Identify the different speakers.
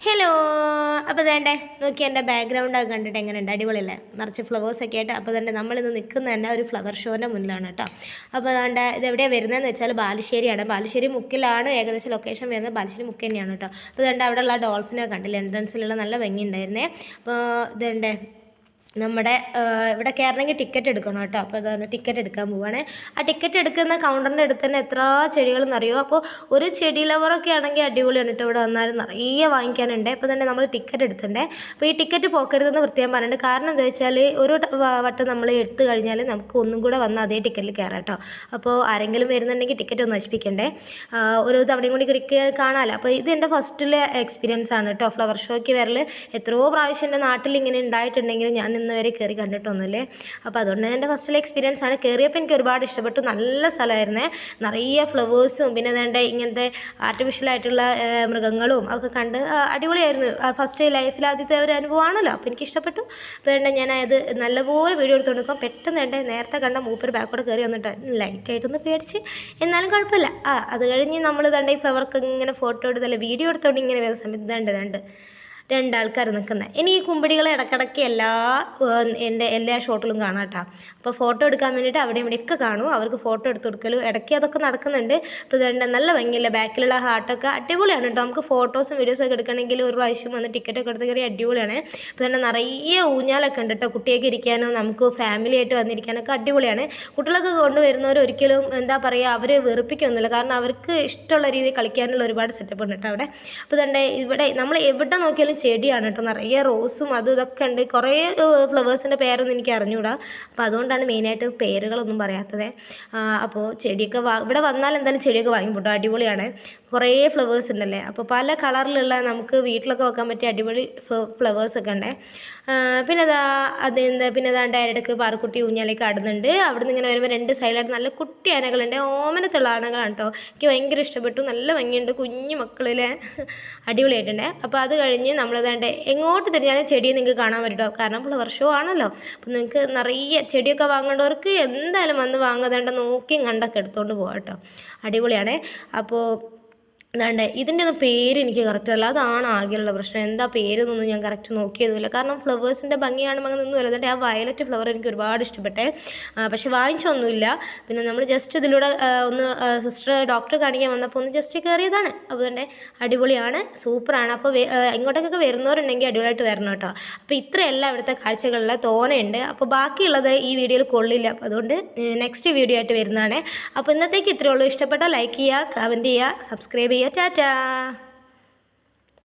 Speaker 1: Hello. അപ്പോൾ വേണ്ടേ നോക്കി എൻ്റെ ബാക്ക്ഗ്രൗണ്ടൊക്കെ കണ്ടിട്ട് എങ്ങനെയുണ്ട്, അടിപൊളിയല്ലേ? നിറച്ച് ഫ്ലവേഴ്സൊക്കെ ആയിട്ട്. അപ്പോൾ തന്നെ നമ്മളിന്ന് നിൽക്കുന്ന തന്നെ ഒരു ഫ്ലവർ ഷോൻ്റെ മുന്നിലാണ് കേട്ടോ. അപ്പോൾ അതുകൊണ്ട് ഇത് എവിടെയാണ് വരുന്നതെന്ന് വെച്ചാൽ ബാലുശ്ശേരിയാണ്. ബാലുശ്ശേരി മുക്കിലാണ് ഏകദേശം ലൊക്കേഷൻ വരുന്നത്. ബാലുശ്ശേരി മുക്ക് തന്നെയാണ് കേട്ടോ. അപ്പോൾ അതുകൊണ്ട് അവിടെയുള്ള ഡോൾഫിനെ കണ്ടില്ല, എൻട്രൻസിലുള്ള നല്ല ഭംഗി ഉണ്ടായിരുന്നേ. അപ്പോൾ ഇതുണ്ട് നമ്മുടെ ഇവിടെ കയറണമെങ്കിൽ ടിക്കറ്റ് എടുക്കണം കേട്ടോ. അപ്പോൾ അതാണ് ടിക്കറ്റ് എടുക്കാൻ പോവുകയാണേ. ആ ടിക്കറ്റ് എടുക്കുന്ന കൗണ്ടറിൻ്റെ അടുത്ത് തന്നെ എത്ര ചെടികളെന്ന് അറിയുമോ. അപ്പോൾ ഒരു ചെടി ലവറൊക്കെ ആണെങ്കിൽ അടിപൊളിയാണ് കേട്ടോ. ഇവിടെ വന്നാലും നിറയെ വാങ്ങിക്കാനുണ്ട്. അപ്പോൾ തന്നെ നമ്മൾ ടിക്കറ്റ് എടുത്തിട്ടുണ്ടേ. അപ്പോൾ ഈ ടിക്കറ്റ് പോക്കരുതെന്ന് പ്രത്യേകം പറഞ്ഞിട്ടുണ്ട്. കാരണം എന്താ വെച്ചാൽ ഒരു വട്ടം നമ്മൾ എടുത്തു കഴിഞ്ഞാൽ നമുക്ക് ഒന്നും കൂടെ വന്ന് അതേ ടിക്കറ്റിൽ കയറാം കേട്ടോ. അപ്പോൾ ആരെങ്കിലും വരുന്നുണ്ടെങ്കിൽ ടിക്കറ്റ് ഒന്ന് നശിപ്പിക്കണ്ടേ. ഒരു തവണയും കൂടി കാണാമല്ലോ. അപ്പോൾ ഇത് എൻ്റെ ഫസ്റ്റിലെ എക്സ്പീരിയൻസ് ആണ് കേട്ടോ, ഫ്ലവർ ഷോയ്ക്ക് വരൽ. എത്രയോ പ്രാവശ്യം എൻ്റെ നാട്ടിൽ ഇങ്ങനെ ഉണ്ടായിട്ടുണ്ടെങ്കിൽ ഞാൻ ഇന്ന് വരെ കയറി കണ്ടിട്ടൊന്നുമില്ലേ. അപ്പോൾ അതുകൊണ്ട് എൻ്റെ ഫസ്റ്റിലെ എക്സ്പീരിയൻസ് ആണ്. കയറിയപ്പോൾ എനിക്ക് ഒരുപാട് ഇഷ്ടപ്പെട്ടു. നല്ല സ്ഥലമായിരുന്നേ. നിറയെ ഫ്ലവേഴ്സും പിന്നെ വേണ്ട ഇങ്ങനത്തെ ആർട്ടിഫിഷ്യലായിട്ടുള്ള മൃഗങ്ങളും ഒക്കെ കണ്ട് അടിപൊളിയായിരുന്നു. ഫസ്റ്റ് ലൈഫിൽ ആദ്യത്തെ ഒരു അനുഭവമാണല്ലോ. അപ്പോൾ എനിക്ക് ഇഷ്ടപ്പെട്ടു. അപ്പോൾ വേണ്ട ഞാൻ അത് നല്ലപോലെ വീഡിയോ എടുത്ത് കൊടുക്കാം. പെട്ടെന്ന് വേണ്ട നേരത്തെ കണ്ട മൂപ്പര് ബാക്കോടെ കയറി വന്നിട്ട് ലൈറ്റായിട്ടൊന്ന് പേടിച്ച്, എന്നാലും കുഴപ്പമില്ല. അത് കഴിഞ്ഞ് നമ്മൾ തണ്ട ഈ ഫ്ലവർക്ക് ഇങ്ങനെ ഫോട്ടോ എടുത്തല്ലേ വീഡിയോ എടുത്തോണ്ട് ഇങ്ങനെ വരുന്ന സമയത്ത് രണ്ടാൾക്കാർ നിൽക്കുന്നത്. ഇനി ഈ കുമ്പിടികളെ ഇടയ്ക്കിടയ്ക്ക് എല്ലാ ഷോട്ടിലും കാണാം കേട്ടോ. അപ്പോൾ ഫോട്ടോ എടുക്കാൻ വേണ്ടിയിട്ട് അവിടെ ഇവിടെയൊക്കെ കാണും. അവർക്ക് ഫോട്ടോ എടുത്ത് കൊടുക്കലും ഇടയ്ക്ക് അതൊക്കെ നടക്കുന്നുണ്ട്. അപ്പോൾ ഇതുകൊണ്ട് നല്ല ഭംഗിയില്ല, ബാക്കിലുള്ള ഹാർട്ടൊക്കെ അടിപൊളിയാണ് കേട്ടോ. നമുക്ക് ഫോട്ടോസും വീഡിയോസൊക്കെ എടുക്കണമെങ്കിൽ ഒരു പ്രാവശ്യം വന്ന് ടിക്കറ്റൊക്കെ എടുത്ത് കയറി അടിപൊളിയാണ്. അപ്പോൾ തന്നെ നിറയെ ഊഞ്ഞാലൊക്കെ ഉണ്ട് കേട്ടോ. കുട്ടിയൊക്കെ ഇരിക്കാനോ നമുക്ക് ഫാമിലി ആയിട്ട് വന്നിരിക്കാനൊക്കെ അടിപൊളിയാണ്. കുട്ടികളൊക്കെ കൊണ്ടുവരുന്നവർ ഒരിക്കലും എന്താ പറയുക, അവർ വെറുപ്പിക്കൊന്നുമില്ല. കാരണം അവർക്ക് ഇഷ്ടമുള്ള രീതിയിൽ കളിക്കാനുള്ള ഒരുപാട് സെറ്റപ്പ് ഉണ്ട് കേട്ടോ അവിടെ. അപ്പോൾ തന്നെ ഇവിടെ നമ്മൾ എവിടെ നോക്കിയാലും ചെടിയാണ് കേട്ടോ. നിറയെ റോസും അതും ഇതൊക്കെ ഉണ്ട്. കുറേ ഫ്ലവേഴ്സിൻ്റെ പേരൊന്നും എനിക്ക് അറിഞ്ഞുകൂടാ. അപ്പോൾ അതുകൊണ്ടാണ് മെയിനായിട്ട് പേരുകളൊന്നും പറയാത്തത്. അപ്പോൾ ചെടിയൊക്കെ ഇവിടെ വന്നാൽ എന്തായാലും ചെടിയൊക്കെ വാങ്ങിപ്പോട്ടോ. അടിപൊളിയാണ്. കുറേ ഫ്ലവേഴ്സ് ഉണ്ടല്ലേ. അപ്പോൾ പല കളറിലുള്ള നമുക്ക് വീട്ടിലൊക്കെ വെക്കാൻ പറ്റിയ അടിപൊളി ഫ്ലവേഴ്സൊക്കെ ഉണ്ട്. പിന്നെ അതാണ്ട് ഇടയ്ക്ക് പാറക്കുട്ടി ഊഞ്ഞാലേക്ക് ആടുന്നുണ്ട്. അവിടെ നിന്ന് ഇങ്ങനെ വരുമ്പോൾ രണ്ട് സൈഡിലായിട്ട് നല്ല കുട്ടി ആനകളുണ്ട്. ഓമനത്തുള്ള ആനകളാണ് കേട്ടോ. എനിക്ക് ഭയങ്കര ഇഷ്ടപ്പെട്ടു. നല്ല ഭംഗിയുണ്ട്. കുഞ്ഞു മക്കളിലെ അടിപൊളിയായിട്ടുണ്ട്. അപ്പോൾ അത് കഴിഞ്ഞ് നമ്മളതാണ്ട് എങ്ങോട്ട് തിരിഞ്ഞാലും ചെടിയെ നിങ്ങൾക്ക് കാണാൻ പറ്റുമോ. കാരണം ഫ്ലവർ ഷോ ആണല്ലോ. അപ്പോൾ നിങ്ങൾക്ക് നിറയെ ചെടിയൊക്കെ വാങ്ങേണ്ടവർക്ക് എന്തായാലും വന്ന് വാങ്ങാതാണ്ട് നോക്കിയും കണ്ടൊക്കെ എടുത്തുകൊണ്ട് പോകാം കേട്ടോ. അടിപൊളിയാണ്. അപ്പോൾ ഇതിൻ്റെ ഒന്നും പേര് എനിക്ക് കറക്റ്റ് അല്ല. അതാണ് ആകെയുള്ള പ്രശ്നം. എന്താ പേരെന്നൊന്നും ഞാൻ കറക്റ്റ് നോക്കിയതുമില്ല. കാരണം ഫ്ലവേഴ്സിൻ്റെ ഭംഗിയാണെങ്കിൽ ഒന്നുമില്ല. എന്നിട്ട് ആ വയലറ്റ് ഫ്ലവർ എനിക്ക് ഒരുപാട് ഇഷ്ടപ്പെട്ടേ. പക്ഷെ വാങ്ങിച്ചൊന്നുമില്ല. പിന്നെ നമ്മൾ ജസ്റ്റ് ഇതിലൂടെ ഒന്ന് സിസ്റ്റർ ഡോക്ടറെ കാണിക്കാൻ വന്നപ്പോൾ ഒന്ന് ജസ്റ്റ് കയറിയതാണ്. അപ്പോൾ തന്നെ അടിപൊളിയാണ്, സൂപ്പറാണ്. അപ്പോൾ ഇങ്ങോട്ടേക്കൊക്കെ വരുന്നവരുണ്ടെങ്കിൽ അടിപൊളിയായിട്ട് വരണം കേട്ടോ. അപ്പോൾ ഇത്രയല്ല ഇവിടുത്തെ കാഴ്ചകളിൽ തോനെയുണ്ട്. അപ്പോൾ ബാക്കിയുള്ളത് ഈ വീഡിയോയിൽ കൊള്ളില്ല. അപ്പോൾ അതുകൊണ്ട് നെക്സ്റ്റ് വീഡിയോ ആയിട്ട് വരുന്നതാണ്. അപ്പോൾ ഇന്നത്തേക്ക് ഇത്രയേ ഉള്ളൂ. ഇഷ്ടപ്പെട്ടാൽ ലൈക്ക് ചെയ്യുക, കമൻറ്റ് ചെയ്യുക, സബ്സ്ക്രൈബ് ചെയ്യുക. ടാറ്റാ.